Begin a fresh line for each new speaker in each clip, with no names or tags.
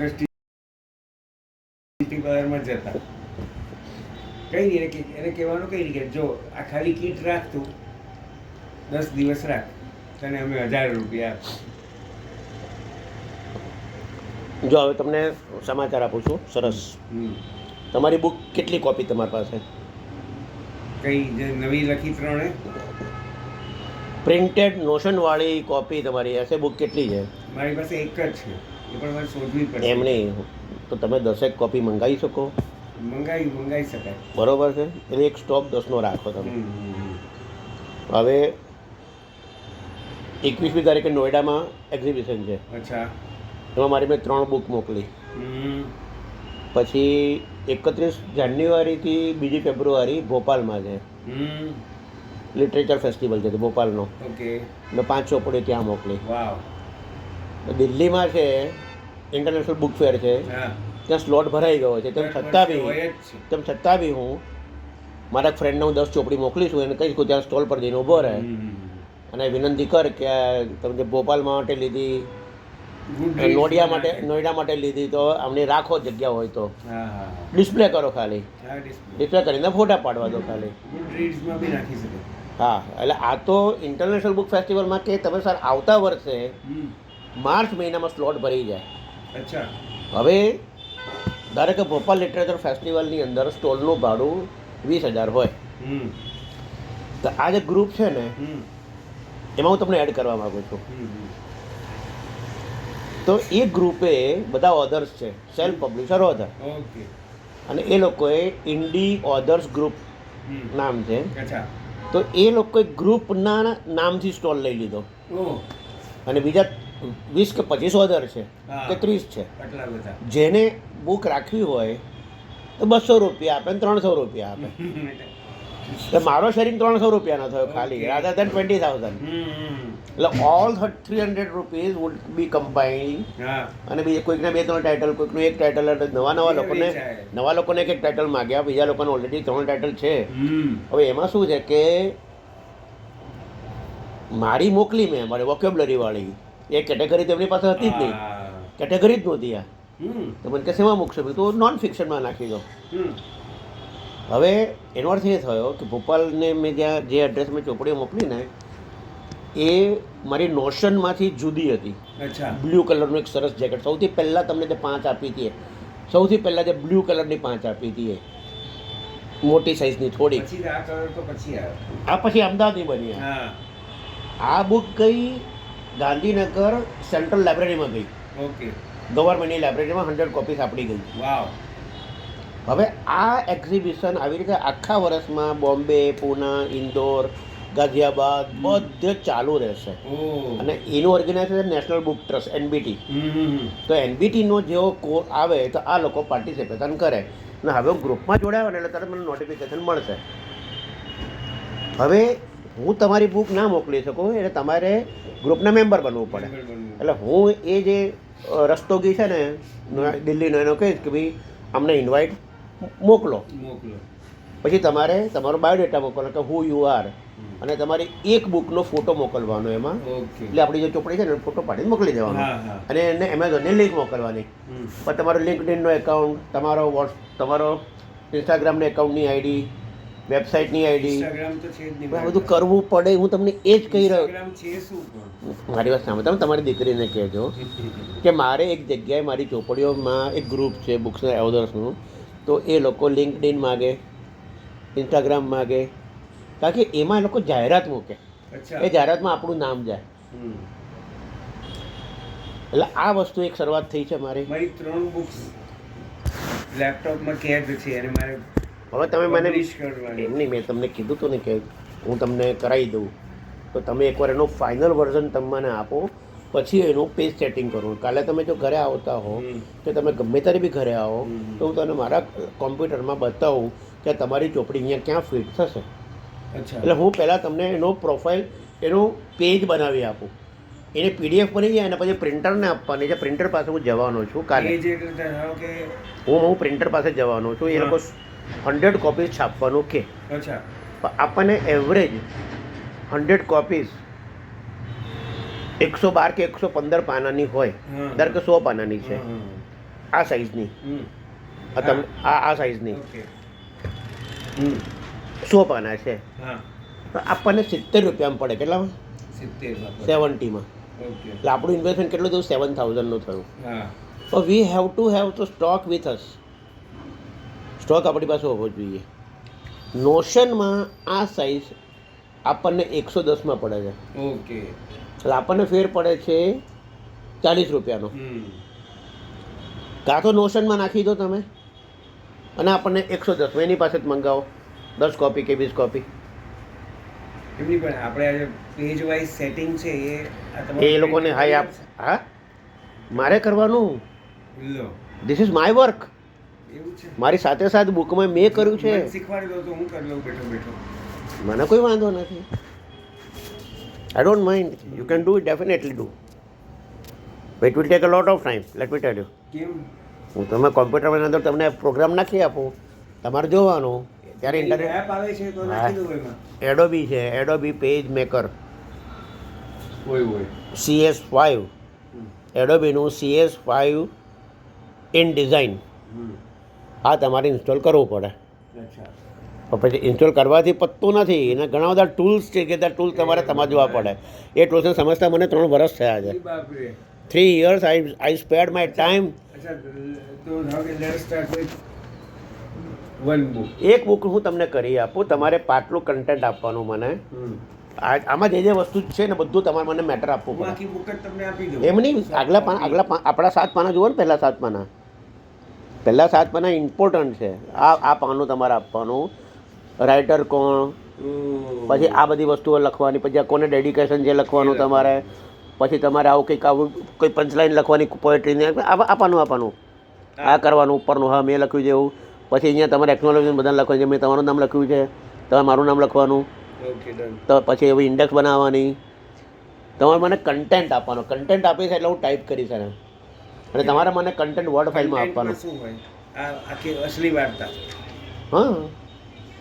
Beauty પાર્લરમાં જતા કઈ નહીં એને કહેવાનું કઈ નહીં કે જો આ ખાલી કીટ રાખ તું 10 દિવસ રાખ તને અમે 1000 રૂપિયા
જો હવે તમને સમાચાર આપું છું સરસ. તમારી બુક કેટલી કોપી તમારી પાસે?
કઈ જે નવી લખી 3
પ્રિન્ટેડ નોશનવાળી કોપી તમારી એસે બુક કેટલી છે?
મારી પાસે એક જ છે, એ પણ મારે શોધવી પડશે.
એમ નહીં તો તમે 10 કોપી મંગાવી શકો?
મંગાવી શકાય.
બરોબર છે, એટલે એક સ્ટોક 10નો રાખો તમે. હવે 21મી તારીખે નોઈડામાં એક્ઝિબિશન છે.
અચ્છા.
એમાં મારી મેં 3 બુક મોકલી. પછી 31 જાન્યુઆરીથી 2 ફેબ્રુઆરી ભોપાલમાં છે લિટરેચર ફેસ્ટિવલ છે ભોપાલનો.
ઓકે.
મેં 5 ચોપડીઓ ત્યાં મોકલી.
વાવ.
દિલ્હીમાં છે ઇન્ટરનેશનલ બુક ફેર છે, ત્યાં સ્લોટ ભરાઈ ગયો છે. તેમ છતાં બી હું મારા ફ્રેન્ડને હું 10 ચોપડી મોકલીશું, એને કહીશ કે ત્યાં સ્ટોલ પર જઈને ઊભો રહે અને વિનંતી કર કે તમે ભોપાલ માટે લીધી, નોઈડા માટે લીધી, તો આમની રાખો જગ્યા હોય તો ડિસ્પ્લે કરો, ખાલી ડિસ્પ્લે કરીને ફોટા પાડવા દો ખાલી. હા, એટલે આ તો ઇન્ટરનેશનલ બુક ફેસ્ટિવલમાં કે તમે સર આવતા વર્ષે માર્ચ મહિનામાં સ્લોટ ભરી જાય.
અચ્છા.
હવે ધારો કે ભોપાલ લિટરેચર ફેસ્ટિવલની અંદર સ્ટોલનું ભાડું 20,000 હોય, તો આ જે ગ્રુપ છે ને એમાં હું તમને એડ કરવા માગું છું. તો એ ગ્રુપે બધા ઓધર્સ છે, સેલ્ફ પબ્લિશર ઓધર, અને એ લોકોએ ઇન્ડી ઓધર્સ ગ્રુપ નામ છે. તો એ લોકોએ ગ્રુપના નામથી સ્ટોલ લઈ લીધો અને બીજા 20 કે 25 ઓધર છે કે 30 છે, જેને બુક રાખવી હોય તો 200 રૂપિયા આપે ને 300 રૂપિયા આપે. તો મારો શેરિંગ 300 રૂપિયાનો થયો ખાલી, રાધર દેન 20,000. એટલે all 300 rupees would be combined. અને બીજા કોઈકને 2-3 ટાઇટલ, કોઈકનું એક ટાઇટલ, નવા લોકોને એક ટાઇટલ માગ્યા, બીજા લોકોને ઓલરેડી 3 ટાઇટલ છે. હવે એમાં શું છે કે મારી મોકલી મેં મારી વોકેબ્યુલરી વાળી એ કેટેગરી તેમની પાસે હતી જ નહીં, કેટેગરી જ નહોતી. આ તો મને કે શેમાં મૂકશો? તો નોન ફિક્શનમાં નાખી દો. હવે એનો અર્થ એ થયો કે ભોપાલને મેં જ્યાં જે એડ્રેસ મેં ચોપડીઓ મોકલી ને એ મારી નોશનમાંથી જુદી હતી. બ્લુ કલરનું એક સરસ જેકેટ, સૌથી પહેલાં તમને જે 5 આપી હતી, સૌથી પહેલાં જે બ્લુ કલરની 5 આપી હતી, એ મોટી સાઇઝની થોડી. આ પછી અમદાવાદની બની. આ બુક ગઈ ગાંધીનગર સેન્ટ્રલ લાઇબ્રેરીમાં ગઈ. ગવર્મેન્ટની લાઇબ્રેરીમાં 100 કોપીસ આપણી ગઈ. હવે આ એક્ઝિબિશન આવી રીતે આખા વર્ષમાં બોમ્બે, પૂના, ઇન્દોર, ગાઝિયાબાદ બધે ચાલુ રહેશે. અને એનું organisation National Book Trust, NBT. તો NBTનો જેવો કોર આવે તો આ લોકો પાર્ટિસિપેશન કરે. અને હવે હું ગ્રુપમાં જોડાયો ને એટલે તરત મને નોટિફિકેશન મળશે. હવે હું તમારી બુક ના મોકલી શકું, એટલે તમારે ગ્રુપના મેમ્બર બનવું પડે. એટલે હું એ જે રસ્તોગી છે ને દિલ્હીનો, એનો કહીશ કે ભાઈ અમને ઇન્વાઇટ મોકલો. પછી તમારે તમારો બાયોડેટા મોકલો કે હુ યુ આર, અને તમારી એક બુકનો ફોટો મોકલવાનો એમાં. એટલે આપણી જે ચોપડી છે ને ફોટો પાડીને મોકલી દેવાનો, અને એને એમેઝોનની લિંક મોકલવાની. પણ તમારો લિંક્ડઇનનો એકાઉન્ટ, તમારો ઇન્સ્ટાગ્રામના એકાઉન્ટની આઈડી, વેબસાઇટની આઈડી, બધું કરવું પડે. હું તમને એ જ કહી રહ્યો. મારી વાત સાંભળો, તમે તમારી દીકરીને કહેજો કે મારે એક જગ્યાએ મારી ચોપડીઓમાં એક ગ્રુપ છે બુક્સના ઓધર્સનું, તો એ લોકો લિંક્ડઇન માગે, ઇન્સ્ટાગ્રામ માગે, કારણ કે એમાં એ લોકો જાહેરાત મૂકે, એ જાહેરાતમાં આપણું નામ જાય. એટલે આ વસ્તુ એક શરૂઆત થઈ છે મારી
3 બુક્સ લેપટોપમાં કેદ છે અને મારે
હવે તમે મને એમની મેં તમને કીધું હતું ને કે હું તમને કરાવી દઉં, તો તમે એકવાર એનું ફાઇનલ વર્ઝન તમે મને આપો, પછી એનું પેજ સેટિંગ કરું. કાલે તમે જો ઘરે આવતા હો કે તમે ગમે ત્યારે બી ઘરે આવો તો હું તમને મારા કોમ્પ્યુટરમાં બતાવું કે તમારી ચોપડી અહીંયા ક્યાં ફિટ થશે. એટલે હું પહેલાં તમને એનો પ્રોફાઇલ, એનું પેજ બનાવી આપું, એને PDF બની જાય અને પછી પ્રિન્ટરને આપવાની છે. પ્રિન્ટર પાસે હું જવાનો છું કાલે, હું પ્રિન્ટર પાસે જવાનો છું. એ લોકો 100 કોપીઝ છાપવાનું કે આપણને એવરેજ 100 કોપીઝ 112 કે 115 પાનાની હોય, ધારો કે 100 પાનાની છે આ સાઈઝની
હમ
આ તમને આ સાઈઝની
ઓકે
100 પાના છે
હા
તો આપણને 70 રૂપિયામાં પડે કેટલામાં
70
70માં
ઓકે
એટલે આપણું ઇન્વેસ્ટમેન્ટ કેટલું થયું 7000નું થયું
હા
તો વી હેવ ટુ હેવ તો સ્ટોક વિથ અસ સ્ટોક આપણી પાસે હોવો જોઈએ નોશનમાં આ સાઈઝ આપણને 110માં પડે છે
ઓકે
એટલે આપણને ફેર પડે છે 40 રૂપિયાનો કાં તો નોશનમાં નાખી દો તમે અને આપણને 110 એની પાસે જ મંગાવો 10 કોપી કે 20 કોપી
એમની પણ આપણે આજે પેજ વાઇઝ સેટિંગ છે એ
એ લોકોને હાઈ આપ હા મારે કરવાનું
લો
ધીસ ઇઝ માય વર્ક
એવું છે
મારી સાથે સાથે બુકમાં મેં કર્યું છે
મને શીખવાડી દો તો હું કરી લઉં બેઠો બેઠો
મને કોઈ વાંધો નથી I don't mind you can do it definitely do it will take a lot of time let me tell you
કેમ
હું તમે કોમ્પ્યુટરની અંદર તમને પ્રોગ્રામ નાખી આપું તમારે જોવાનું ત્યારે ઇન્ટરનેટ
એપ આવે છે તો નાખી દો એમાં
એડોબી છે એડોબી પેજ મેકર
હોય
CS5 એડોબીનું CS5 ઇન ડિઝાઇન આ તમારે ઇન્સ્ટોલ કરવું પડે
અચ્છા
તો પછી ઇન્સ્ટોલ કરવાથી પતતું નથી એના ઘણા બધા ટૂલ્સ છે કે તે ટૂલ્સ તમારે સમજવા પડે એ ટૂલ્સને સમજતા મને 3 વર્ષ થયા છે
બાપરે
3 years I spared my time.
અચ્છા તો હવે let's start with one book
એક બુક હું તમને કરી આપું તમારે પાટલું કન્ટેન્ટ આપવાનું મને આમાં જે વસ્તુ છે ને બધું તમારે મને મેટર આપવું
હું
પડે
આખી બુક જ તમને આપી દઉં
એમ નહીં આગલા આપણા 7 પાના જુઓ ને પહેલા 7 પાના પહેલા 7 પાના ઇમ્પોર્ટન્ટ છે આ પાનું તમારે આપવાનું રાઇટર કોણ પછી આ બધી વસ્તુઓ લખવાની પછી આ કોને ડેડિકેશન છે લખવાનું તમારે પછી તમારે આવું કંઈક આવું કોઈ પંચલાઈન લખવાની પોએટ્રીને આપવાનું આ કરવાનું ઉપરનું હા મેં લખ્યું છે એવું પછી અહીંયા તમારે એક્નોલોજી બધા લખવાનું છે મેં તમારું નામ લખ્યું છે તમારે મારું નામ લખવાનું
ઓકે ડન
તો પછી એવી ઇન્ડેક્સ બનાવવાની તમારે મને કન્ટેન્ટ આપવાનો કન્ટેન્ટ આપીશ એટલે હું ટાઈપ કરીશ એને અને તમારે મને કન્ટેન્ટ વર્ડ ફાઇલમાં આપવાનું
શું હોય આ આખી અસલી વાર્તા
હા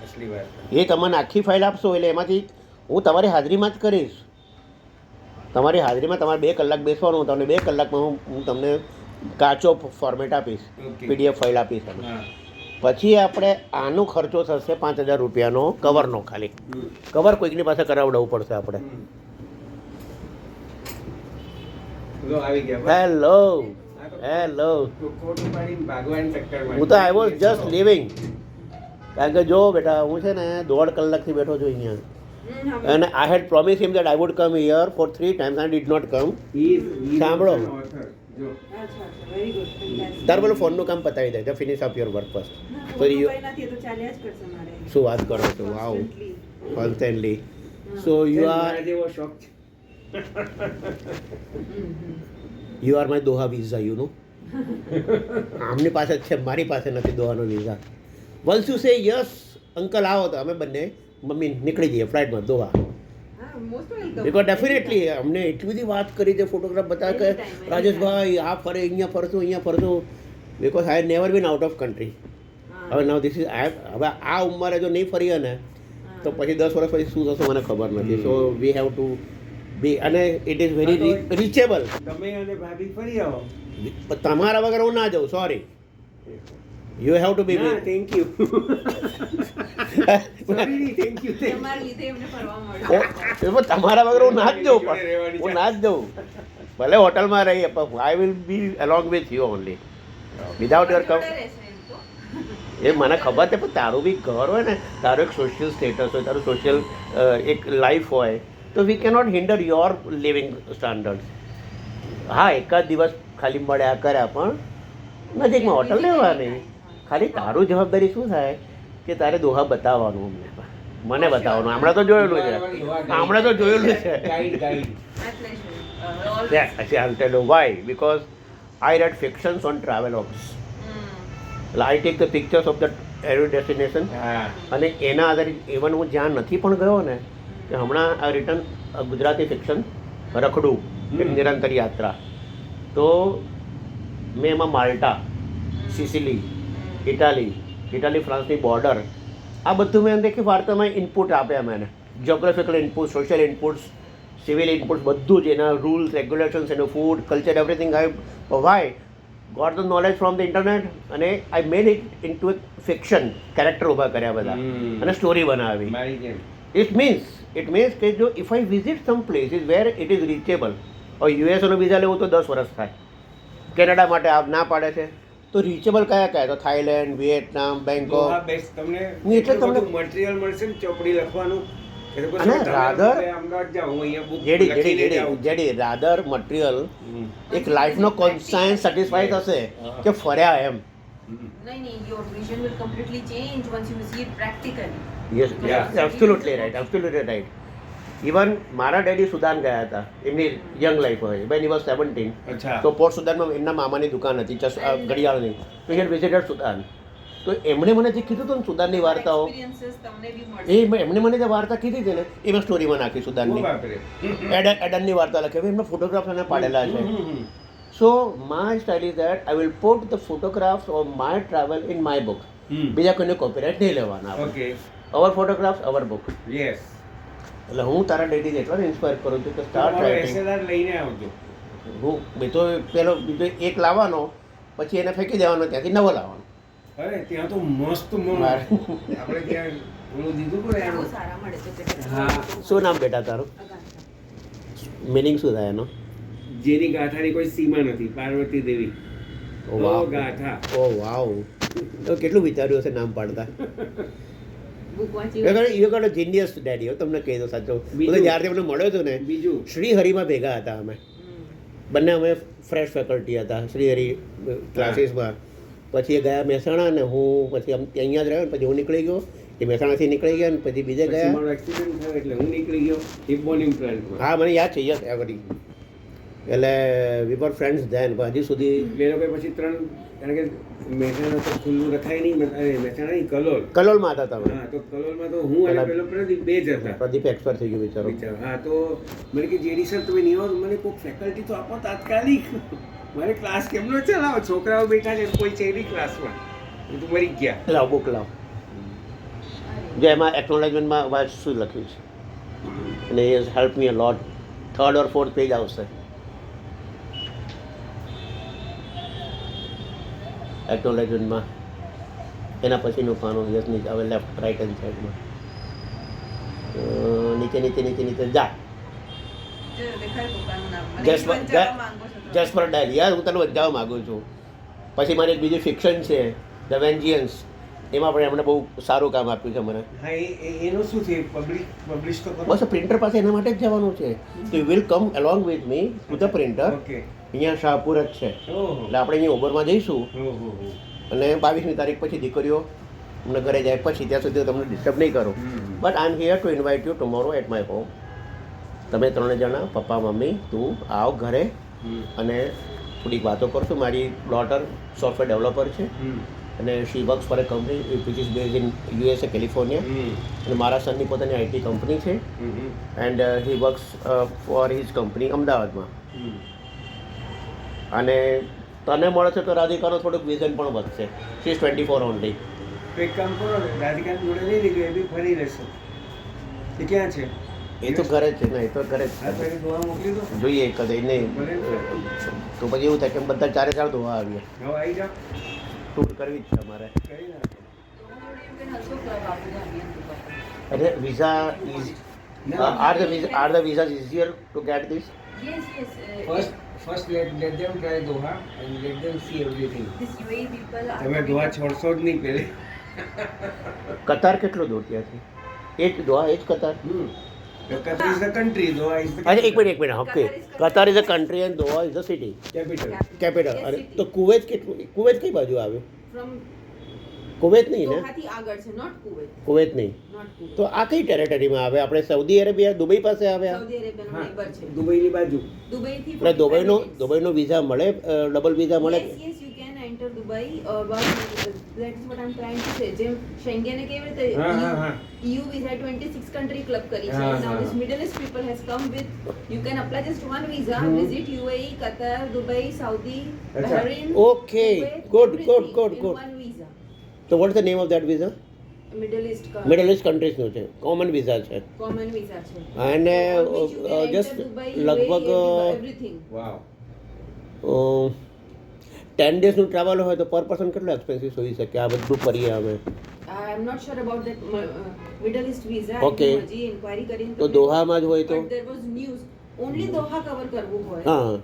અસલી વાર્તા
એ તમને આખી ફાઇલ આપશો એટલે એમાંથી હું તમારી હાજરીમાં જ કરીશ તમારી હાજરીમાં તમારે 2 કલાક બેસવાનું તમને 2 કલાકમાં હું તમને કાચો ફોર્મેટ આપીશ
Okay.
PDF ફાઇલ આપીશ તમે
હા
પછી આપણે આનો ખર્ચો થશે 5000 રૂપિયાનો કવરનો ખાલી કવર કોઈકની પાસે કરાવડાવવું પડશે આપણે
લો આવી ગયા બસ.
હેલો હેલો
તો ખોટું પાડીને ભાગવાની ચક્કરમાં
હું તો આઈ વોઝ જસ્ટ લિવિંગ કારણ કે જો બેટા હું છે ને 1.5 કલાકથી બેઠો છું અહીંયા અને I had promised him that I would come here for 3 times and did not come
He is
સાંભળો.
an author. જો
વેરી ગુડ
તાર પેલું ફોનનું કામ પતાવી દે finish up your work first So you-
નથી એ તો ચાલ્યા જ કરશે મારે
શું વાત કરો છો wow constantly so you are
મારા જેવો શોખ છે
you are my Doha visa you know આમની પાસે જ છે મારી પાસે નથી દોહાનો visa once you say yes uncle આવો તો અમે બંને મમ્મી નીકળી જઈએ ફ્લાઇટમાં દોહા
હા મોસ્ટ વેલકમ
બિકોઝ ડેફિનેટલી અમને એટલી બધી વાત કરી છે ફોટોગ્રાફ બતા કે
Anytime,
રાજેશભાઈ આ ફરે અહીંયા ફરશું because I never been out of country હવે નાવ ધીસ ઇઝ હવે આ ઉંમરે જો નહીં ફરીએ ને તો પછી 10 વર્ષ પછી શું થશે મને ખબર નથી સો વી હેવ ટુ બી અને ઇટ ઇઝ વેરી રીચેબલ
તમે અને ભાભી ફરી આવો
તમારા વગર હું ના જાઉં સોરી યુ હેવ ટુ બી
ના thank you sorry thank you
તમારા લીધે એમને ફરવા મળ્યું
તમારા વગર હું ના જ જઉં પણ હું ના જ જઉં ભલે હોટલમાં રહીએ પણ I will be along with you only without your come
જોડે રહેશે એમ તો.
એ મને ખબર છે પણ તારું બી ઘર હોય ને તારું એક સોશિયલ સ્ટેટસ હોય તારું સોશિયલ એક લાઈફ હોય તો we cannot hinder your living standard હા એકાદ દિવસ ખાલી મળ્યા કર્યા પણ નજીકમાં હોટલ લેવાની ખાલી તારું જવાબદારી શું થાય કે તારે દોહા બતાવવાનું અમને મને બતાવવાનું હમણાં તો જોયેલું છે હમણાં તો જોયેલું છે
guide guide
My pleasure. Always.
Yeah, actually, I'll tell you why. Because I read fictions on travelogues. I take the pictures of the every destination
હા
અને એના આધારિત ઇવન હું જ્યાં નથી પણ ગયો ને કે હમણાં આ રિટર્ન ગુજરાતી ફિક્શન રખડું એક નિરંતર યાત્રા તો મેં એમાં માલ્ટા સિસિલી ઇટાલી ફ્રાન્સની બોર્ડર આ બધું મેં દેખી વાર્તામાં ઇનપુટ આપ્યા મેં geographical input social inputs civil inputs બધું જ એના રૂલ્સ રેગ્યુલેશન્સ એનું food culture everything I why got the knowledge from the internet અને I made it into fiction character ઊભા કર્યા બધા અને સ્ટોરી બનાવી.
મારી જેમ.
ઇટ મીન્સ કે જો if I visit some places where it is reachable. હવે યુએસનો વિઝા લેવું તો 10 વર્ષ થાય. કેનેડા માટે આપ ના પાડે છે તો રીચેબલ કયા તો થાઈલેન્ડ, વિયેટનામ, બેંકોક.
હા બેસ્ટ. તમને
એટલે તમને
મટીરિયલ મળશે ને ચોપડી લખવાનું. કે તો પછી
અને
તમે
rather-
હવે અમદાવાદ જાઓ, હું અહીંયા book
જેડી
લખીને જાઉં.
રાધર મટીરિયલ
હમ.
એક લાઈફનો કોન્સાયન્સ સેટિસ્ફાઈ થશે કે ફર્યા એમ.
નહીં, your vision will completely change once you see it practically.
Yes
Yeah.
Absolutely right. Even મારા ડેડી સુદાન ગયા હતા એમની યંગ લાઈફ હોય વેન હી વોઝ 17.
અચ્છા.
તો પોર્ટ સુદાનમાં એમના મામાની દુકાન હતી ઘડિયાળની. તો હી વિઝિટેડ સુદાન. તો એમણે મને જે કીધું હતું ને સુદાનની વાર્તાઓ,
Experiences તમને બી મળશે.
એમણે મને જે વાર્તા કીધી હતી ને એ મેં સ્ટોરીમાં નાખી
ઓ
સુદાનની.
બાપરે.
એડનની વાર્તા લખી. એમના ફોટોગ્રાફ્સ એને પાડેલા છે.
Hmm.
So my style is that I will put the photographs of my travel in my book.
Hmm.
બીજા કોઈને કોપીરાઇટ નહીં લેવાના.
Okay.
Our photographs our book.
Yes.
એટલે હું તારા ડેડી એટલા ઇન્સ્પાયર કરું છું કે સ્ટાર્ટ
તમારો
રાઇટિંગ.
SLR લઈને આવજો.
હું મેં તો પેલો બીજો એક લાવવાનો, પછી એને ફેંકી દેવાનો, ત્યાંથી નવો લાવવાનો.
અરે ત્યાં તો મસ્ત
મારે-
આપણે ત્યાં ઓલું દીધું હતું ને
બહુ
એનું.
સારા મળે છે તે.
હા.
શું નામ બેટા તારું?
અગાતા.
મિનિંગ શું થાય એનો?
જેની ગાથાની કોઈ સીમા નથી, પાર્વતી દેવી.
ઓ વાવ.
ગાથા.
ઓ વાવ. તો કેટલું વિચાર્યું હશે નામ પાડતા.
Book વાંચી
you got a genius daddy. તમને કહી દો સાચું.
બીજું.
મને જ્યારથી મને મળ્યો હતો ને
બીજું
શ્રીહરિમાં ભેગા હતા અમે બંને. અમે ફ્રેશ ફેકલ્ટી હતા શ્રીહરિ ક્લાસીસમાં. પછી એ ગયા મહેસાણા ને હું પછી અહીંયા જ રહ્યો ને પછી હું નીકળી ગયો. એ મહેસાણાથી નીકળી ગયા ને પછી બીજે
પછી
ગયા.
મારો એક્સિડન્ટ થયો એટલે હું નીકળી ગયો હિપબોન ઇમ્પ્લાન્ટમાં.
હા મને યાદ છે યસ એવરી. એટલે વી વર ફ્રેન્ડ્સ ધેન. હજી સુધી
એટલે એ લોકોએ પછી 3, કારણ કે મહેસાણા તો ખુલ્લું રખાય નહીં. અરે મહેસાણા નહીં, કલોલ.
કલોલમાં હતા તમે.
હા, તો કલોલમાં તો હું અને પેલો પ્રદીપ બે જ હતા.
પ્રદીપ એક્સપર્ટ થઈ ગયો બિચારો.
વિચાર. હા, તો મને કે જેડી સર તમે નહીં આવો તો મને કોઈક ફેકલ્ટી તો આપો તાત્કાલિક. મારે ક્લાસ કેમનો ચલાવો? છોકરાઓ બેઠા છે, કોઈ છે નહીં ક્લાસમાં. હું તો મરી ગયા.
લાવ બુક લાવ. જો એમાં એકનોલેજમેન્ટમાં વાત શું લખ્યું છે અને એ help me a lot. 3rd or 4th page આવશે એકનોલેજમેન્ટમાં. એના પછીનું પાનું યસ નીચે હવે લેફ્ટ રાઈટ હેન્ડ સાઈડમાં નીચે નીચે નીચે નીચે જા.
જો દેખાય પોતાનું નામ. મને
Just for-
વંચાવવા માંગો છો તો.
જસ્ટ ફોર ડાયલ યાર હું તને સમજાવવા માગું છું. પછી મારી એક બીજી ફિક્શન છે ધ વેન્જિયન્સ. એમાં પણ એમણે બહુ સારું કામ આપ્યું છે મને.
હા, એનું શું છે? પબ્લિશ તો કરો.
બસ પ્રિન્ટર પાસે એના માટે જ જવાનું છે. તો you will come along with me to the printer.
Okay.
અહીંયા શાહપુર જ છે.
ઓહો.
એટલે આપણે અહીંયા ઉબરમાં જઈશું
ઓહો.
અને 22મી તારીખ પછી દીકરીઓ અમને ઘરે જાય પછી ત્યાં સુધી તમને ડિસ્ટર્બ નહીં કરું. But I am here to invite you tomorrow at my home. તમે 3 જણા પપ્પા મમ્મી તું આવ ઘરે અને થોડીક વાતો કરશું. મારી ડોટર સોફ્ટવેર ડેવલપર છે અને she works for a company which is base in USA California. અને મારા સનની પોતાની IT કંપની છે and he works for his company અમદાવાદમાં. અને તને મળે છે તો રાધિકાનો થોડુંક વિઝન પણ વધશે. She is 24 only.
તો એક કામ કરો, રાધિકાને જોડે લઈ લીધું, એ બી ફરી લેશે. એ ક્યાં છે?
એ તો ઘરે જ છે ને, એ તો ઘરે જ
હા, તો
છે.
એને દોવા મોકલી દો.
જોઈએ કદે નહીં
ભલે.
તો પછી એવું થાય કે બધા 4 ધોવા આવીએ.
હવે આવી જાઓ.
ટૂર કરવી જ છે અમારે.
કરી નાખો.
તો હું જોડે એમ કે હલકો કરો બાપુ ગાંધી એમ તો કહો.
એટલે visa is are the visa easier two gate this.
Yes, yes.
First let them try Doha and let them see everything.
This UAE people are
તમે દોહા છોડશો જ નહીં પહેલે.
કતાર કેટલું દૂર ત્યાંથી? એ જ દોહા એ જ કતાર.
Qatar is the country, Doha is the
અરે એક minute okay. Qatar is a country and Doha is a city
capital.
Capital.
Yes,
અરે
city.
તો કુવૈત કેટલું? કુવૈત કઈ બાજુ આવે?
from
કુવૈત નહીં ને?
Doha થી આગળ છે, not Kuwait.
કુવૈત નહીં.
Not Kuwait.
તો આ કઈ ટેરેટરીમાં આવે? આપણે સાઉદી અરેબિયા દુબઈ પાસે આવ્યા.
સાઉદી અરેબિયાનો
હા,
neighbor છે.
દુબઈની બાજુ.
દુબઈ થી
એટલે દુબઈનો વિઝા મળે? ડબલ વિઝા મળે?
Yes, yes, you can enter Dubai. But that is what I'm trying to say. જેમ Schengen કેવી રીતે
હા, હા, હા.
EU visa 26 country club કરી છે.
હા,
Now
હા.
this Middle East people has come with, you can apply just one visa, visit UAE, Qatar, Dubai, Saudi,
અચ્છા.
Bahrain.
Okay,
Kuwait,
good,
everything
good,
in
good.
one visa.
તો what the name of that visa?
Middle East
middle east કન્ટ્રીઝનું છે, common visa છે.
common visa છે.
અને
On which you can enter
just
Dubai,
લગભગ
UAE, everything.
Wow.
10 days નું travel હોય તો પર પર્સન કેટલો એક્સપેન્સિવ હોઈ શકે આ બધું કરીએ અમે?
I'm not sure about that Middle East visa.
Okay.
હજી inquiry કરીને
તો દોહામાં જ હોય તો?
But there was news. Only Doha cover કરવું હોય.
હા,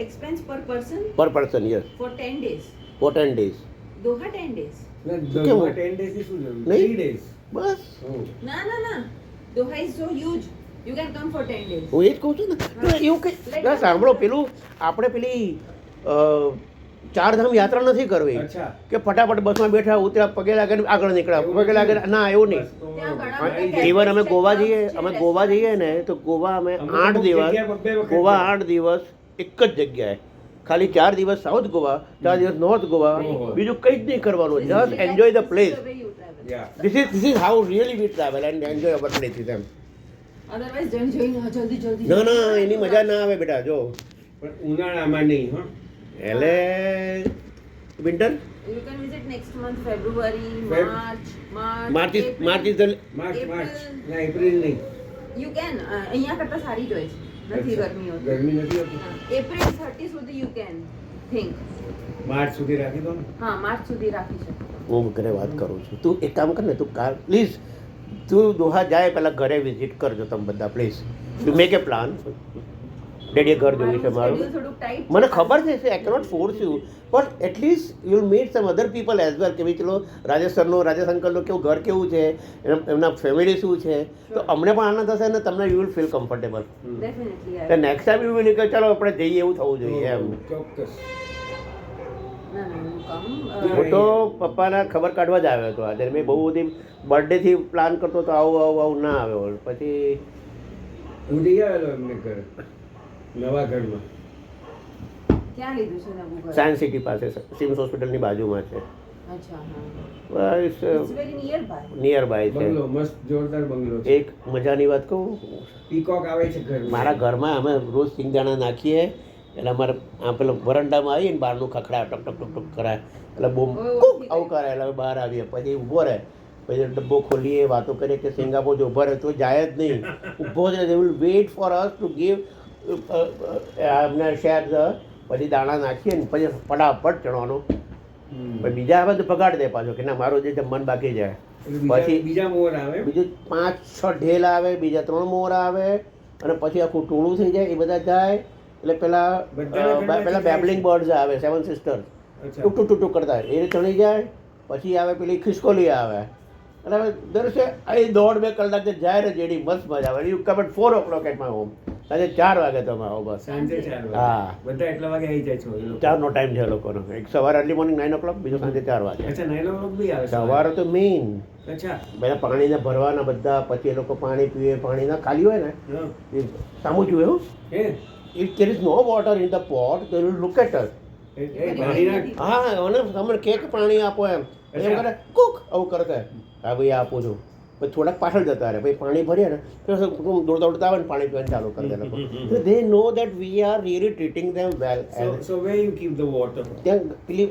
Expense per person
પર person yes,
for 10 days.
For 10 days.
Doha 10 days.
દસમાં 10 days ની શું જરૂર?
નહીં?
3 days.
બસ
Oh.
ના. Doha is so huge. You can come for 10 days.
હું એ જ કહું છું ને. તો એવું કંઈ ના, સાંભળો, પેલું આપણે પેલી ચારધામ યાત્રા નથી કરવી
અચ્છા.
કે ફટાફટ બસમાં બેઠા ઉતર્યા, પગે લાગે ને આગળ નીકળ્યા, પગે લાગે ને- ના, એવું નહીં.
બસ તો
ત્યાં ઘણા બધા
ઇવન અમે ગોવા જઈએ,
છે,
અમે ગોવા જઈએ ને તો ગોવા અમે
અમે
8
અમુક
દિવસ,
જગ્યાએ બબ્બે વખત
ગોવા
ગયા.
8 દિવસ એક જ જગ્યાએ, ખાલી 4 દિવસ સાઉથ ગોવા, 4 દિવસ નોર્થ ગોવા,
ઓહો.
બીજું કંઈ જ નહીં કરવાનું,
This is
just enjoy the place.
the way you travel.
Yeah.
This is how really we travel and enjoy our places એમ.
Otherwise જોઈને જલ્દી
ના, એની મજા ના આવે બેટા. જો
પણ ઉનાળામાં નહીં હો.
એટલે winter,
You can visit next month, February,
Feb-
March, April.
March is the
March
April.
March ના એપ્રિલ નહીં.
You can. અહીંયા કરતા સારી જ હોય છે. નથી
અચ્છા.
ગરમી હોતી.
ગરમી નથી હોતી.
April 30 સુધી you can think.
માર્ચ સુધી રાખી દો ને.
હા, માર્ચ સુધી રાખી શકો.
હું ઘરે વાત કરું છું. તું એક કામ કર ને, તું કાર પ્લીઝ, તું દોહા જાય પહેલાં ઘરે વિઝિટ કરજો તમે બધા please. You make a plan. ડેડીએ ઘર જોયું છે મારું,
schedule થોડુંક tight છે.
મને ખબર છે I cannot force you, but at least you will meet some other people as well, કે ભાઈ ચલો રાજેશ અંકલનું કેવું ઘર કેવું છે, એમના ફેમિલી શું છે, તો અમને પણ આનંદ થશે ને તમને you will feel comfortable.
Definitely, I
તો
will.
Next time you will કે ચલો આપણે જઈએ, એવું થવું જોઈએ એમ.
ચોક્કસ.
ના, you come.
હું તો પપ્પાના ખબર કાઢવા જ આવ્યો હતો આજે. મેં બહુ બધી બર્થડેથી પ્લાન કરતો તો આવું ના આવ્યો. પછી
હું જઈ આવેલો એમને ઘર, નવા ઘરમાં.
ક્યાં લીધું છે નવું ઘર?
સાયન્સ સિટી પાસે, સિમ્સ હોસ્પિટલની બાજુમાં છે.
અચ્છા, હા.
બસ
It's very nearby.
Nearby છે.
બંગલો મસ્ત જોરદાર બંગલો છે.
એક મજાની વાત કહું,
પીકોક આવે છે ઘરમાં.
મારા ઘરમાં અમે રોજ સિંગદાણા નાખીએ એટલે અમારે આ પેલો વરંડામાં આવીને બહારનું ખખડાય, ટક ટક ટક ટક કરાય, એટલે બૂમ કુક આવું કરે, એટલે અમે બહાર આવીએ, પછી ઊભો રહે, પછી ડબ્બો ખોલીએ, વાતો કરીએ કે સિંગાપોર જો ઊભો રહે તો જાય જ નહીં, ઊભો જ રહે. Will weight for us to give અમને શેર, પછી દાણા નાખીએ ને પછી ફટાફટ ચણવાનો, પછી બીજા આવે તો પગાડ દે પાછો કે ના મારું જે જમવાનું બાકી જાય.
એટલે બીજા-
પછી
બીજા મોર આવે.
બીજું 5-6 ઢેલ આવે, બીજા 3 મોર આવે, અને પછી આખું ટોળું થઈ જાય, એ બધા જાય એટલે પેલા બેબલિંગ બર્ડ્સ આવે, 7 સિસ્ટર્સ,
અચ્છા.
ટુક ટુક ટુક ટુક કરતા એ ચણી જાય. પછી આવે પેલી ખિસકોલી આવે, એટલે હવે દરસે અહીં 1.5-2 કલાક જે જાય ને જેડી મસ્ત મજા આવે. You come at 4 o'clock at my home. સાંજે 4 વાગે તમે આવો બસ.
સાંજે 4 વાગે.
હા.
બધા એટલા વાગે આવી જાય છે એ લોકો.
4નો ટાઈમ છે એ લોકોનો. એક સવારે અર્લી મોર્નિંગ 9 o'clock, બીજો સાંજે 4 વાગે.
અચ્છા, નાનો લોક બી આવે
સવારે તો મેઇન
અચ્છા.
બધા પાણીને ભરવાના બધા, પછી એ લોકો પાણી પીવે, પાણીના ખાલી હોય ને
હા.
એ સામું જોયું.
હે
If there is no water in the pot, they will look at us.
પાણી નાખ.
હા, અને તમને કે પાણી આપો એમ, એમ કરે કુક આવું કરતા, હા ભાઈ આપું છું, પછી થોડાક પાછળ જતા રહે, પછી પાણી ભરીએ ને તો દોડતા દોડતા આવે ને પાણી પીવાનું ચાલુ કરી દે લોકો. So they know that we are really treating them well.
So where you keep the water?
ત્યાં પેલી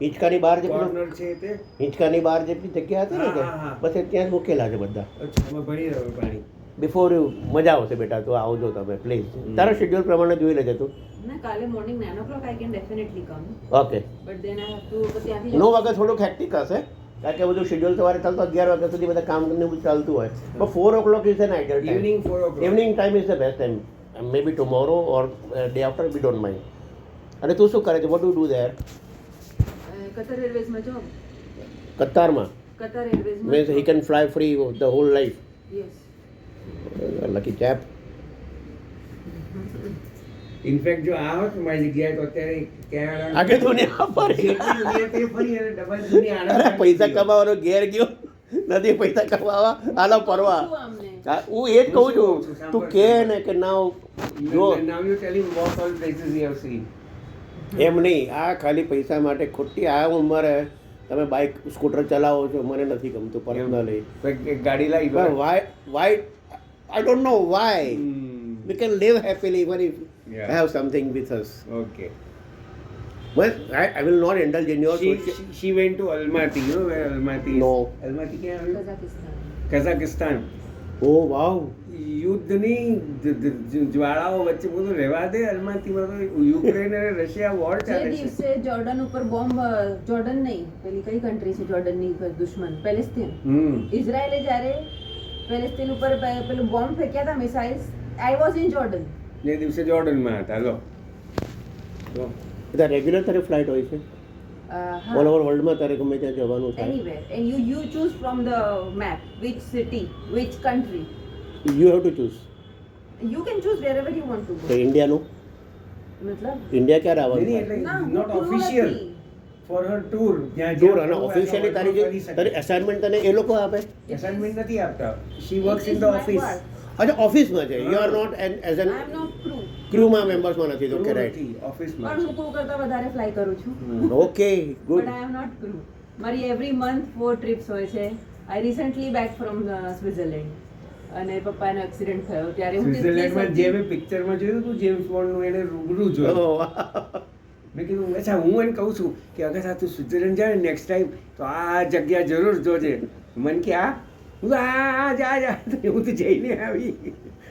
હિંચકાની બહાર જે પેલું
Corner છે તે?
હિંચકાની બહાર જેટલી જગ્યા હતી ને કે
હા, હા.
બસ એ ત્યાં જ મૂકેલા છે બધા.
અચ્છા, એમાં ભરી રહ્યો પાણી.
બિફોર મજા આવશે બેટા, તો આવજો તમે પ્લીઝ. તારા શેડ્યુલ પ્રમાણે જોઈ લેજે તું.
ના, કાલે morning 9 o'clock I can definitely come.
Okay.
But then I have to ત્યાંથી
9 વાગે થોડુંક હેક્ટિક હશે, કારણ કે બધું શેડ્યુલ સવારે ચાલતો 11 વાગ્યા સુધી બધા કામ ને બધું ચાલતું હોય. પણ 4 o'clock is an ideal time.
Evening 4 o'clock.
Evening time is the best time. May be tomorrow or day after, we don't mind. અને તું શું કરે છે? What do there?
કતાર એરવેઝમાં જોબ.
કતારમાં
કતાર એરવેઝમાં
means he can fly free the whole life.
Yes.
Lucky chap.
In fact જો આ હોત મારી જગ્યાએ તો અત્યારે ક્યાં
આગળ દુનિયા ફરી.
જેટલી દુનિયા તે ફરી અને ડબલ દુનિયા
અરે
આનંદ
પૈસા કમાવાનો ઘેર ગયો નથી, પૈસા કમાવા આલો પરવા.
શું અમને?
હા, હું એ જ કહું છું, તું કે ને કે ના જો
Now you telling what all places you have seen.
એમ નહીં, આ ખાલી પૈસા માટે ખોટી આ ઉંમરે તમે બાઇક સ્કૂટર ચલાવો છો, મને નથી ગમતું પર્સનલી.
એક ગાડી લાવી દો.
પણ why I don't know why we can live happily even if
Yeah.
have something with us.
Okay.
But I will not indulge in your
She went to Almaty. You know where Almaty is?
No.
Almaty ક્યાં આવ્યું?
Kazakhstan.
Kazakhstan.
ઓ વાવ,
યુદ્ધની જ્વાળાઓ વચ્ચે બધું રહેવા દે. અલમાતીમાં તો Ukraine અને Russia war
જે
ચાલે છે.
દિવસે જોર્ડન ઉપર બોમ્બ, જોર્ડન નહીં, પેલી કઈ કન્ટ્રી છે જોર્ડનની દુશ્મન, પેલેસ્તીન. ઇઝરાયલે જ્યારે પેલેસ્તીન ઉપર પેલું બોમ્બ ફેંક્યા હતા, missiles, I was in Jordan.
જે દિવસે જોર્ડનમાં હતા. લો તો
બધા રેગ્યુલર તારી ફ્લાઇટ હોય છે ઓલ ઓવર વર્લ્ડમાં, તારે ગમે ત્યાં જવાનું થાય?
Anywhere, and you choose from the map which city, which country.
You have to choose.
You can choose wherever you want to
તો
go.
ઇન્ડિયાનું,
મતલબ
ઇન્ડિયા ક્યારે
નહીં,
આવવાનું?
એટલે
ના,
નોટ
હું
ઓફિશિયલ
નથી.
For her tour.
ટૂર અને ઓફિશિયલી તારી જે તારી અસાઇનમેન્ટ તને એ લોકો આપે?
એસાઇનમેન્ટ નથી આપતા. She works
It
in
is
the
my
office.
work.
અચ્છા, ઓફિસમાં છે. You are not as an
I am not crew.
ક્રૂમાં મેમ્બર્સમાં નથી. Okay, right.
ઓફિસમાં.
પણ હું crew કરતા વધારે ફ્લાય કરું છું.
Okay, good.
But I am not crew. મારી every month 4 trips હોય છે. I recently back from Switzerland. અને પપ્પાનો એક્સિડન્ટ થયો ત્યારે હું
સ્વિટ્ઝરલેન્ડમાં જે મેં પિક્ચરમાં જોયું હતું જેમ્સ બોન્ડનું, એને રૂબરૂ જોયું. મેં કીધું અચ્છા, હું એને કહું છું કે અગર આ તું સ્વિટ્ઝરલેન્ડ જાય ને નેક્સ્ટ ટાઈમ તો આ જગ્યા જરૂર જોજે. મને કે આ હું તો આ જા જા હું તો જઈને આવી.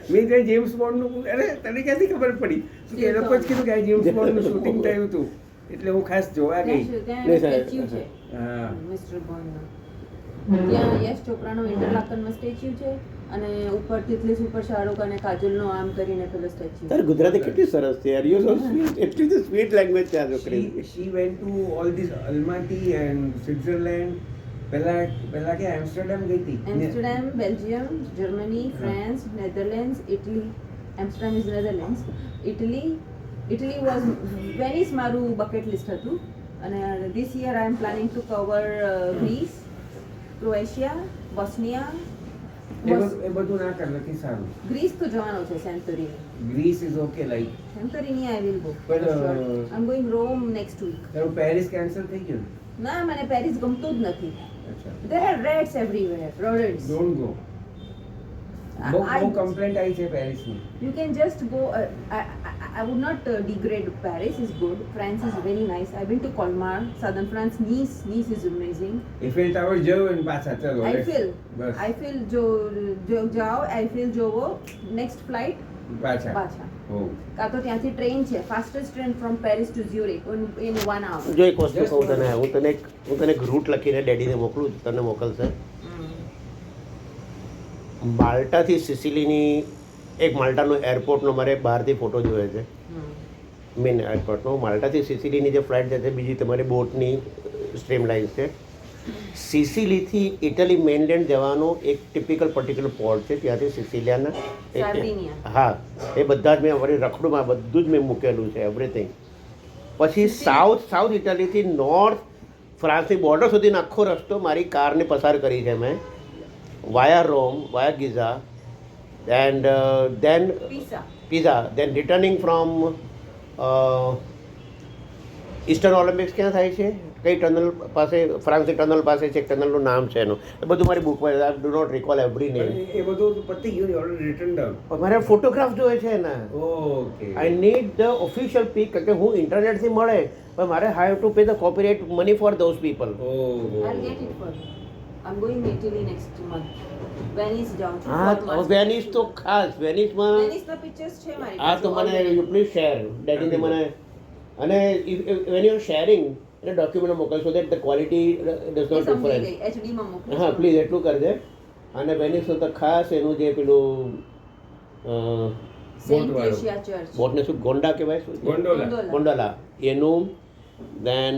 મેં ત્યાં જેમ્સ બોન્ડનું, અરે તને ક્યાંથી ખબર પડી? કે એ લોકો જ કીધું કે આ જેમ્સ બોન્ડનું શૂટિંગ થયું હતું એટલે હું ખાસ જોવા ગઈ.
ત્યાં સ્ટેચ્યુ છે
હા.
મિસ્ટર બોન્ડનો. ત્યાં યશ ચોપરાનો ઇન્ટરલાકનમાં સ્ટેચ્યુ છે અને ઉપર તિતલી સુપર શાહરુખ અને કાજલનો આમ કરીને પેલો સ્ટેચ્યુ.
તારી ગુજરાતી કેટલી સરસ છે યાર. You so sweet. એટલી તો સ્વીટ લેંગ્વેજ છે આ છોકરી.
She went to all this Almaty and Switzerland. પહેલા કે એમ્સ્ટરડેમ ગઈ હતી.
Amsterdam, Belgium, Germany, France, Netherlands, Italy. Amsterdam is Netherlands. Italy was Venice મારું બકેટ લિસ્ટ હતું. અને this year I am planning to cover Greece, Croatia, Bosnia.
એ બધું ના કર, નથી સારું.
ગ્રીસ તો જવાનું છે, Santorini.
Greece is okay like.
Santorini I will go.
But,
I am going Rome next week.
તારું પેરિસ કેન્સલ થઈ ગયું?
ના, મને પેરિસ ગમતું જ નથી.
અચ્છા.
There are rats everywhere, rodents.
Don't go.
I-
બહુ કમ્પ્લેન્ટ આવી છે પેરિસની.
You can just go. I would not degrade Paris. Is good. France is very nice. I've been to Colmar, southern France. Nice is amazing.
Eiffel tower જવું ને પાછા ચલો.
Eiffel.
બસ
Eiffel જો જાઓ, Eiffel જોવો. Next flight
પાછા.
પાછા.
હો.
કાં તો ત્યાંથી ટ્રેન છે, fastest train from Paris to Zurich in 1 hour.
જો એક વસ્તુ કહું તને, હું તને એક રૂટ લખીને ડેડીને મોકલું, તને મોકલશે. માલ્ટાથી સિસિલીની એક માલ્ટાનો એરપોર્ટનો મારે બહારથી ફોટો જોયો છે, મેન એરપોર્ટનો. માલ્ટાથી સિસિલીની જે ફ્લાઇટ છે બીજી તમારી બોટની સ્ટ્રીમ લાઇન્સ છે. સિસિલીથી ઇટલી મેઇનલેન્ડ જવાનો એક ટિપિકલ પર્ટિક્યુલર પોર્ટ છે, ત્યાંથી સિસિલિયાના
Sardinia.
હા, એ બધા જ મેં વળી રખડુમાં બધું જ મેં મૂકેલું છે, એવરીથિંગ. પછી સાઉથ ઇટાલીથી નોર્થ ફ્રાન્સની બોર્ડર સુધીનો આખો રસ્તો મારી કારને પસાર કરી છે મેં, via Rome, via Giza, and then Pisa, then returning from eastern Olympics ક્યાં થાય છે, કઈ ટનલ પાસે, ફ્રાન્સની ટનલ પાસે છે, એક ટનલનું નામ છે એનું, એ બધું મારી બુકમાં. I do not recall every name.
એ બધું પતી ગયું, ઓલરેડી રિટર્ન ડાઉન.
મારે ફોટોગ્રાફ જોઈએ છે એના.
Okay.
I need the official pic, કે હું ઇન્ટરનેટથી મળે પણ મારે have to pay the copyright money for those people.
I'll get it for you. I'm going Italy next month. Venice જાઉં છું.
હા, વેનિસ તો ખાસ. વેનિસમાં
Venice ના pictures છે મારી
હા, તો
પાસે
મને
already.
યુ પ્લીઝ શેર ડેડીને મને. અને વેન યુ શેરિંગ એટલે ડોક્યુમેન્ટ મોકલશો that the quality does
a
not
સમજી
ડિફરન્ટ.
ગઈ. HD માં મોકલું
હા,
છું.
પ્લીઝ એટલું કરજે. અને વેનિસ તો ખાસ એનું જે પેલું
Saint Lucia Church.
બોટને શું ગોંડા કહેવાય, શું
ગોંડોલા.
ગોંડલા, એનું. દેન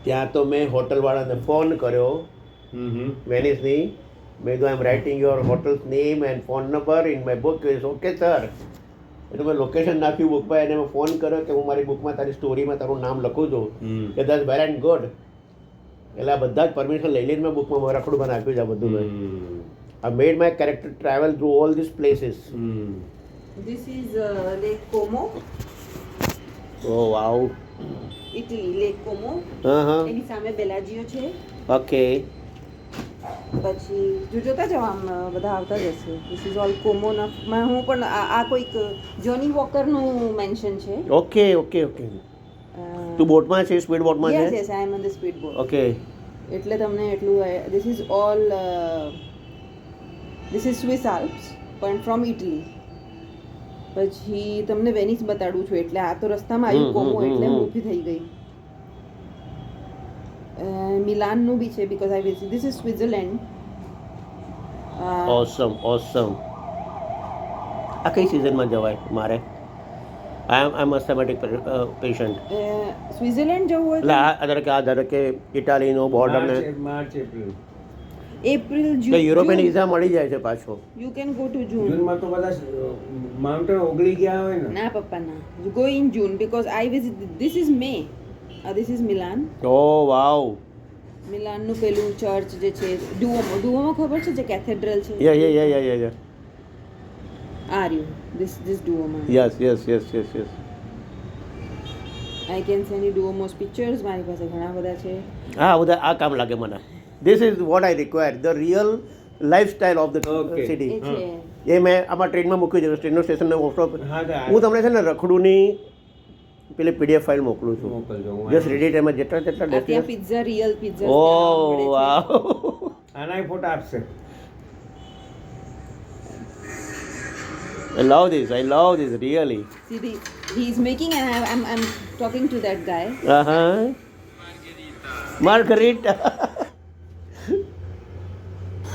ત્યાં તો મેં હોટલવાળાને ફોન કર્યો વેનિસની. મેં કીધું I am writing your hotels name and phone number in my book. Okay sir. એટલે મેં લોકેશન નાખ્યું બુકમાં, એને મેં ફોન કર્યો કે હું મારી બુકમાં તારી સ્ટોરીમાં તારું નામ લખું છું, કે દેટ્સ વેલ એન્ડ ગુડ. એટલે આ બધા જ પરમિશન લઈ લઈને મેં બુકમાં રખડું નાખ્યું છે આ બધું મેં. I made my character travel through all these places.
This is Lake Como,
Oh wow.
Italy. Lake Como. એની સામે બેલાજીઓ છે.
Okay.
પછી જોતા જાઓ, આમ બધા આવતા જ હશે. This is all Como ના. હું પણ આ કોઈક જોની વોકરનું મેન્શન છે.
Okay. તું બોટમાં છે, સ્પીડ બોટમાં
Yes,
છે?
yes, I am on the speedboat.
Okay.
એટલે તમને એટલું this is all this is Swiss Alps પણ ફ્રોમ ઇટલી. પછી તમને વેનિસ બતાડું છું એટલે આ તો રસ્તામાં આવ્યું કોમો એટલે હું ઊભી થઈ ગઈ. મિલાનનું બી છે because I visit. This is Switzerland.
Awesome awesome. આ કઈ સિઝનમાં જવાય મારે? આઈ એમ અસ્થમેટિક પેશન્ટ.
સ્વિટ્ઝરલેન્ડ જવું હોય
એટલે ધારો કે ઇટાલીનો બોર્ડર ને
માર્ચ એપ્રિલ
એપ્રિલ
તો
જૂન
યુરોપિયન વિઝા મળી જાય છે પાછો.
યુ કેન ગો ટુ જૂન.
જૂનમાં તો બધા માઉન્ટેન ઓગળી ગયા હોય ને.
ના પપ્પા ના, you go in June because I visit. This is May. This is Milan.
Oh wow.
મિલાનનું પેલું ચર્ચ જે છે ડુઓમો ખબર છે જે કેથેડ્રલ છે.
Ya
are you this Duomo.
Yes
I can send you Duomo's pictures. મારી પાસે ઘણા બધા છે.
હા બધા આ કામ લાગે મને. This is what I require, the real lifestyle of the
Okay.
City.
એ છે.
એ મેં આમાં ટ્રેનમાં મૂકી દીધું, ટ્રેનનો સ્ટેશનને ઓફ.
હા તો
હું તમને છે ને રખડુની પેલી પીડીએફ ફાઇલ મોકલું છું.
મોકલજો.
જસ્ટ રીડ એમાં જેટલા
આ ત્યાં
destination.
Pizza real pizza.
Oh wow.
આનાય ફોટા આપશે.
I love this really.
See, he is making and I'm talking to that guy.
Margarita.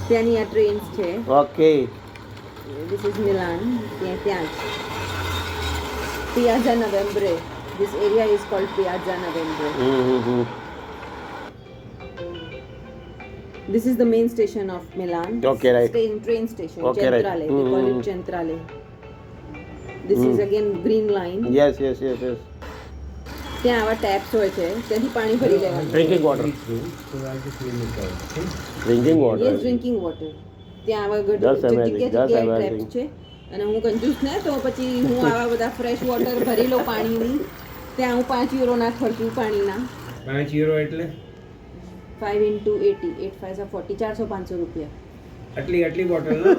ત્યાંની આ ટ્રેન્સ છે.
Okay.
This is Milan. ત્યાં જ. Piazza Novembre. This area is called Piazza Novembre.
Mm-hmm.
This is the main station of Milan.
Okay, right.
Train station.
Okay, right.
Centrale. They call it Centrale. This is again green line.
Yes.
ત્યાં આવા taps હોય છે ત્યાંથી પાણી ભરી લેવાનું.
Drinking water. Drinking water.
Yes, drinking water. ત્યાં આવા
Just amazing,
જગ્યાએ
just amazing.
ટેપ્સ છે અને હું કંજૂસ ને તો પછી હું આવા બધા ફ્રેશ વોટર ભરી લઉં પાણીની. ત્યાં હું 5 યુરોના ખર્ચું પાણીના.
5 યુરો એટલે
5 into 80, 8 5 are 40, 400-500 રૂપિયા.
આટલી બોટલ ના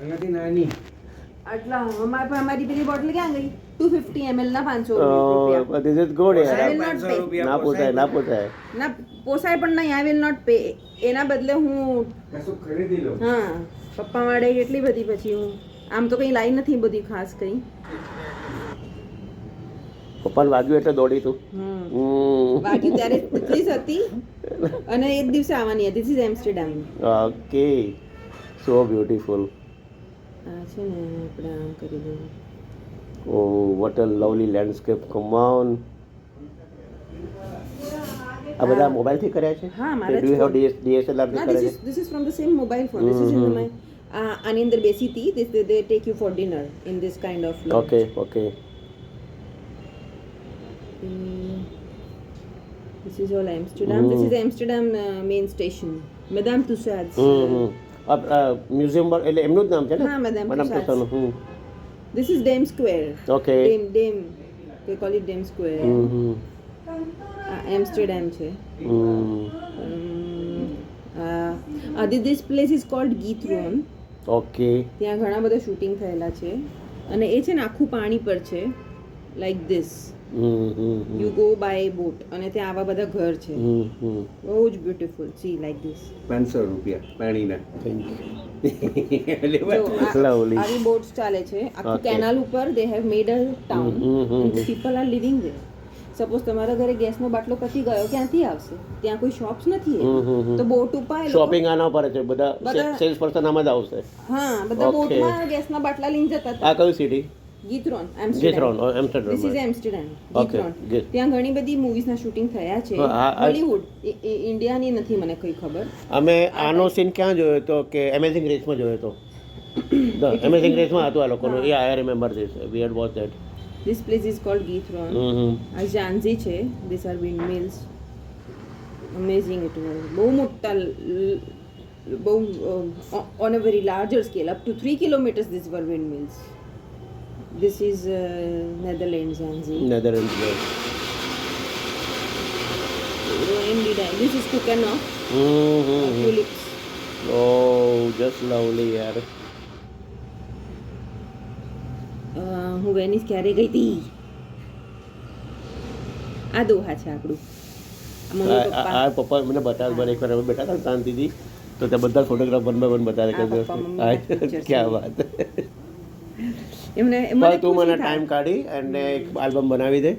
એનાથી નાની.
આટલા અમારી પેલી બોટલ ક્યાં ગઈ? 250 ml ના 500 રૂપિયા.
But this is good.
I will
Yeah.
not
500
pay.
રૂપિયા
ના પોસાય.
ના પોસાય પણ નહીં. I will not pay. એના બદલે હું
કશું ખરીદી લો.
હા પપ્પા માટે કેટલી બધી પછી હું આમ તો કંઈ લાવી નથી બધી ખાસ કંઈ.
પપ્પાને વાગ્યું એટલે દોડી તું.
વાગ્યું ત્યારે એટલી જ હતી અને એક દિવસે આવવાની હતી. This is Amsterdam.
Okay. So beautiful.
આ છે ને આપણે આમ કરી દઈએ.
Oh, what a lovely landscape. Come on. આ બધા મોબાઈલથી કર્યા છે?
હા, મારા
Do you have
phone.
DSLR થી
ના
કર્યા છે?
this is from the same mobile phone. This is in the આની અંદર બેસી હતી. They take you for dinner in this kind of lodge.
Okay.
This is all Amsterdam. This is Amsterdam main station. Madame Tussauds.
Museum એટલે એમનું જ નામ છે ને?
હા, Madame
Madame
Tussauds.
Tussauds.
This is Dame Square.
Okay.
Dame. They call it Dame Square. Amsterdam છે. This place is called Giethoorn.
Okay.
ત્યાં ઘણા બધા શૂટિંગ થયેલા છે અને એ છે ને આખું પાણી પર છે like this. You go by boat અને ત્યાં આવા બધા ઘર છે. બહુ જ બ્યુટીફુલ. C like this.
500 રૂપિયા પાણીના.
Lovely.
આવી બોટ્સ ચાલે છે આખું
Okay.
કેનાલ ઉપર. They have made a town and people are living there. Suppose તમારા ઘરે ગેસનો બાટલો પતી ગયો ક્યાંથી આવશે? ત્યાં કોઈ શોપ્સ નથી તો બોટ ઉપર એ લોકો-
શોપિંગ આના પર છે બધા.
બધા-
સેલ્સ પર્સન આમાં જ આવશે.
હા બધા
Okay.
બોટમાં ગેસના બાટલા લઈને જતા
આ
હતા.
કયું city?
ગીથરોન.
Githron,
Amsterdam.
Amsterdam.
This is Amsterdam.
Okay,
Githron.
good.
ત્યાં ઘણી બધી મૂવીઝના શૂટિંગ થયા છે. હોલીવુડ. ઇન્ડિયાની નથી મને કઈ ખબર.
અમે આનો સીન ક્યાં જોયો હતો કે એમેઝિંગ રેસમાં જોયો હતો. એમેઝિંગ રેસમાં હતું આ લોકોનું. Yeah, I remember this. We had watched that.
This place is called Githron. આ જાંઝી છે. These are windmills. Amazing it was. બહુ મોટા બહુ on a very larger scale up to 3 kilometers these were windmills. This is Netherlands, Zanzi.
Netherlands.
This is Keukenhof. Tulips.
Oh, just lovely yaar.
હું Venice ક્યારે ગઈ હતી? આ દોહા છે આપણું. Mummy papa.
આ પપ્પા મને બતાવ બર એકવાર અમે બેઠા હતા શાંતિથી તો ત્યાં બધા ફોટોગ્રાફ વન બાય વન બતાવે
આ પપ્પા મમ્મીના pictures
ક્યાં વાત
એમને
પણ તું મને ટાઈમ કાઢી અને એક આલ્બમ બનાવી દે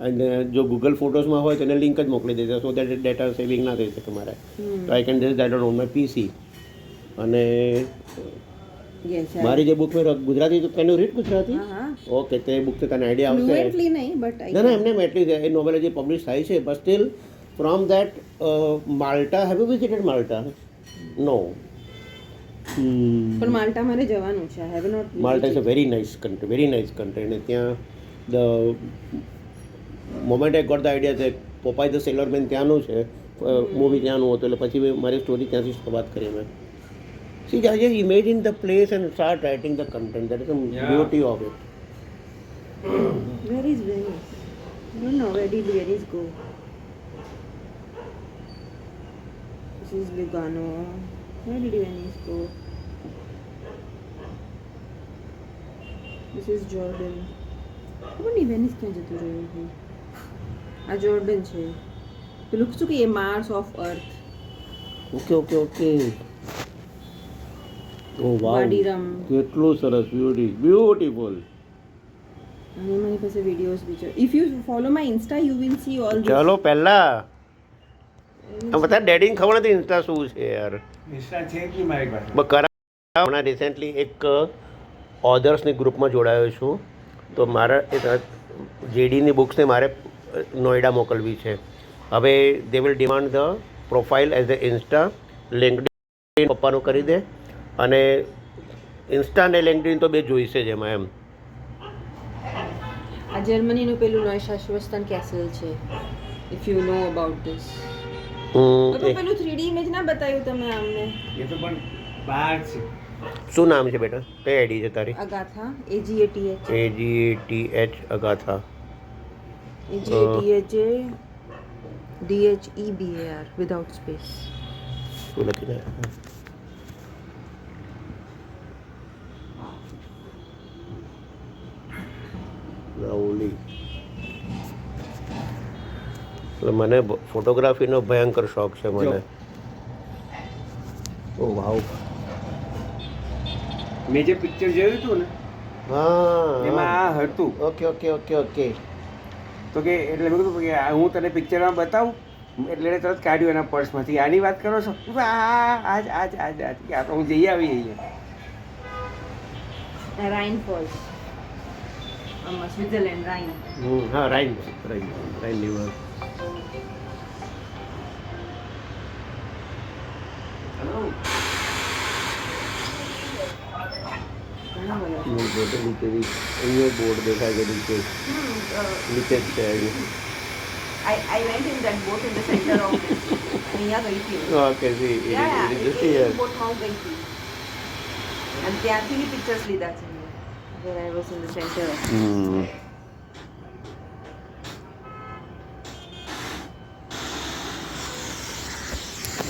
અને જો ગૂગલ ફોટોઝમાં હોય તો એને લિંક જ મોકલી દેજે સો દેટ ડેટા સેવિંગ ના થઈ શકે મારે તો I can just that on my PC અને મારી જે બુક મેં ગુજરાતી તો can you read Gujarati okay તે બુક તો તને આઈડિયા આવશે
ફ્લુએન્ટલી નહીં બટ
ના ના એમને એટલી એ નોવેલ જે પબ્લિશ થાય છે but still from that Malta have you visited Malta no
પણ માલ્ટા મારે જવાનું છે I have not
Malta is a very nice country અને ત્યાં the moment I got the idea છે પોપાઈ ધ સેલરમેન ત્યાંનું છે મૂવી ત્યાંનું હતું એટલે પછી મારી સ્ટોરી ત્યાંથી શરૂઆત કરી મેં C I just imagine the place and start writing the content. That is the beauty of it.
Where is Venice? I don't know, where did Venice go? This is Lugano. Where did Venice go? This is Jordan. ખબર નહીં Venice ક્યાં જતું રહ્યું છે આ Jordan છે પેલું શું કે માર્સ ઓફ અર્થ
ઓકે ઓ વાવ
વાડીરામ
કેટલું સરસ બ્યુટીફુલ
અને મારી પાસે વિડિયોઝ બી છે if you follow my Insta you will see all
ચાલો પહેલા બધા ડેડીને ખબર નથી ઇન્સ્ટા શું છે યાર
ઇન્સ્ટા છે કે મારી પાસે
હમણાં રિસેન્ટલી એક ઓધર્સની ગ્રુપમાં જોડાયો છું તો મારા જેડીની બુક્સને મારે નોઈડા મોકલવી છે હવે they will demand the profile as the Insta LinkedIn પપ્પાનું કરી દે અને ઇન્સ્ટા અને લિંકડિન તો બે જોઈશે જ એમાં એમ
આ જર્મનીનું પેલું નોયશાશ્વસ્તન કેસલ છે if you know about this પેલું 3D ઇમેજ ના બતાવ્યું તમે અમને
એ તો પણ બહાર છે
શું નામ છે બેટા કઈ આઈડી છે તારી
Agatha
AGATH Agatha
DHEBAR without space
શું લખીને લવલી એટલે મને ફોટોગ્રાફીનો ભયંકર શોખ છે મને ઓ વાવ
મેં જે પિક્ચર જોયું હતું ને
હા
એમાં આ હતું
ઓકે
તો કે એટલે મેં કીધું કે હું તને પિક્ચરમાં બતાવું એટલે એને તરત કાઢ્યું એના પર્સમાંથી આની વાત કરો છો આજ આ તો હું જઈ આવી અહીંયા
રાઇન ફોલ્સ સ્વિટ્ઝરલેન્ડ રાઇન
હા રાઈન રિવર અહીંયા બોર્ડ દેખાય છે નીચે જ છે
I went in that boat in the center of this. અહીંયા ગઈ હતી
ઓકે સી
બોટમાં ગઈ હતી અને ત્યાંથી બી પિક્ચર્સ લીધા છે where I was in the center of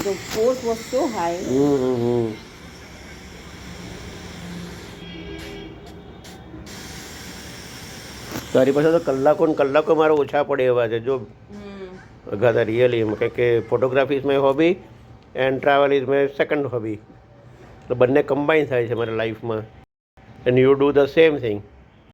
the force was so high.
તારી પાસે તો કલાકો મારો ઓછા પડે એવા છે જો અગાધા રિયલી એમ કે photography is my hobby and travel is my second hobby તો બંને કમ્બાઈન થાય છે મારા લાઈફમાં and you do the same thing